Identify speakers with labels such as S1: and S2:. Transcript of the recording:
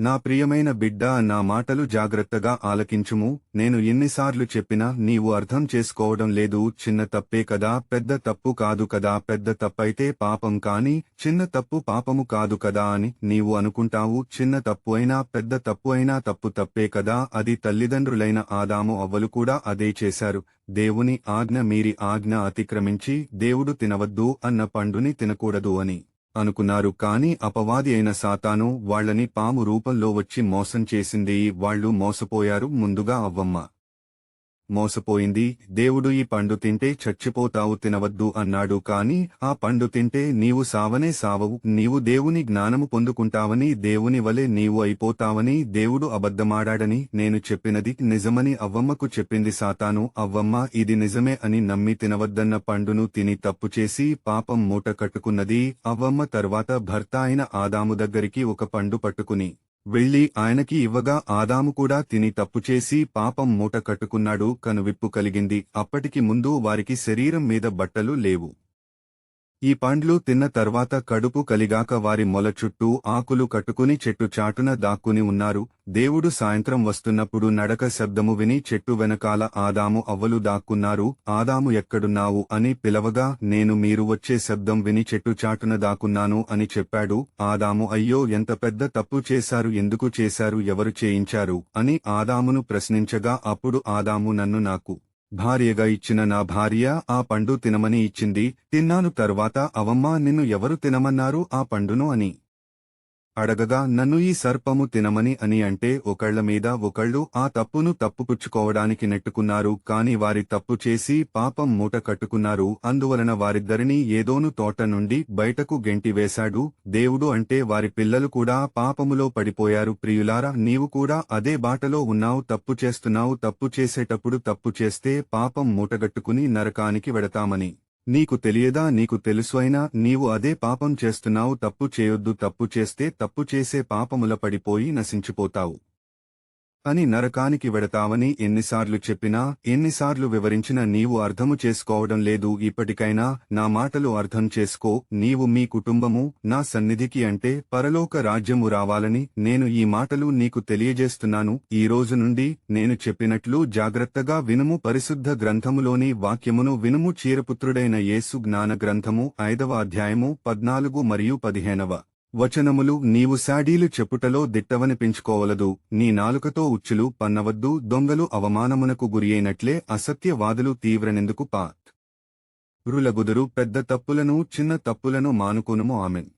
S1: నా ప్రియమైన బిడ్డా, నా మాటలు జాగ్రత్తగా ఆలకించుము. నేను ఎన్నిసార్లు చెప్పినా నీవు అర్థం చేసుకోవడం లేదు. చిన్న తప్పే కదా, పెద్ద తప్పు కాదు కదా, పెద్ద తప్పైతే పాపం కాని చిన్న తప్పు పాపము కాదు కదా అని నీవు అనుకుంటావు. చిన్న తప్పు అయినా పెద్ద తప్పు అయినా తప్పు తప్పే కదా. అది తల్లిదండ్రులైన ఆదాము అవ్వలు కూడా అదే చేశారు. దేవుని ఆజ్ఞ మీరి ఆజ్ఞ అతిక్రమించి దేవుడు తినవద్దు అన్న పండుని తినకూడదు అని అనుకున్నారు. కాని అపవాది అయిన సాతాను వాళ్లని పాము రూపంలో వచ్చి మోసం చేసింది. వాళ్లు మోసపోయారు. ముందుగా అవ్వమ్మ మోసపోయింది. దేవుడు ఈ పండు తింటే చచ్చిపోతావు, తినవద్దు అన్నాడు. కాని ఆ పండు తింటే నీవు సావనే సావవు, నీవు దేవుని జ్ఞానము పొందుకుంటావని, దేవుని వలె నీవు అయిపోతావని దేవుడు అబద్ధమాడాడని నేను చెప్పినది నిజమని అవ్వమ్మకు చెప్పింది సాతాను. అవ్వమ్మ ఇది నిజమే అని నమ్మి తినవద్దన్న పండును తిని తప్పుచేసి పాపం మూట కట్టుకున్నది. అవ్వమ్మ తర్వాత భర్త అయిన ఆదాము దగ్గరికి ఒక పండు పట్టుకుని వెళ్లి ఆయనకి ఇవ్వగా ఆదాము కూడా తిని తప్పుచేసి పాపం మూట కట్టుకున్నాడు. కనువిప్పు కలిగింది. అప్పటికి ముందు వారికి శరీరం మీద బట్టలు లేవు. ఈ పండ్లు తిన్న తర్వాత కడుపు కలిగాక వారి మొల చుట్టూ ఆకులు కట్టుకుని చెట్టు చాటున దాక్కుని ఉన్నారు. దేవుడు సాయంత్రం వస్తున్నప్పుడు నడక శబ్దము విని చెట్టు వెనకాల ఆదాము అవ్వలు దాక్కున్నారు. ఆదాము ఎక్కడున్నావు అని పిలవగా నేను మీరు వచ్చే శబ్దం విని చెట్టు చాటున దాక్కున్నాను అని చెప్పాడు. ఆదాము అయ్యో ఎంత పెద్ద తప్పు చేశారు, ఎందుకు చేశారు, ఎవరు చేయించారు అని ఆదామును ప్రశ్నించగా అప్పుడు ఆదాము నన్ను నాకు భార్యగా ఇచ్చిన నా భార్య ఆ పండు తినమని ఇచ్చింది, తిన్నాను. తర్వాత అవమ్మా నిన్ను ఎవరు తినమన్నారు ఆ పండును అని అడగగా నన్ను ఈ సర్పము తినమని అని అంటే ఒకళ్ల మీద ఒకళ్ళు ఆ తప్పును తప్పుపుచ్చుకోవడానికి నెట్టుకున్నారు. కాని వారి తప్పు చేసి పాపం మూట కట్టుకున్నారు. అందువలన వారిద్దరినీ ఏదోను తోట నుండి బయటకు గెంటివేశాడు. దేవుడు అంటే వారి పిల్లలు కూడా పాపములో పడిపోయారు. ప్రియులారా, నీవు కూడా అదే బాటలో ఉన్నావు. తప్పు చేస్తున్నావు. తప్పు చేసేటప్పుడు తప్పు చేస్తే పాపం మూటగట్టుకుని నరకానికి వెడతామని నీకు తెలియదా? నీకు తెలుసు అయినా నీవు అదే పాపం చేస్తున్నావు. తప్పు చేయొద్దు. తప్పు చేస్తే తప్పు చేసే పాపముల పడిపోయి నశించిపోతావు అని నరకానికి వెడతావని ఎన్నిసార్లు చెప్పినా, ఎన్నిసార్లు వివరించినా నీవు అర్థము చేసుకోవడం లేదు. ఇప్పటికైనా నా మాటలు అర్థం చేసుకో. నీవు మీ కుటుంబము నా సన్నిధికి అంటే పరలోక రాజ్యము రావాలని నేను ఈ మాటలు నీకు తెలియజేస్తున్నాను. ఈ రోజు నుండి నేను చెప్పినట్లు జాగ్రత్తగా వినుము. పరిశుద్ధ గ్రంథములోని వాక్యమును వినుము. చీరపుత్రుడైన యేసు జ్ఞాన గ్రంథము 5వ అధ్యాయము 14 మరియు 15వ వచనములు. నీవు శాడీలు చెప్పుటలో దిట్టవనిపించుకోవలదు. నీ నాలుకతో ఉచ్చులు పన్నవద్దు. దొంగలు అవమానమునకు గురియైనట్లే అసత్యవాదులు తీవ్రనెందుకు రులగుదురు. పెద్ద తప్పులను చిన్న తప్పులను మానుకొనుము. ఆమెన్.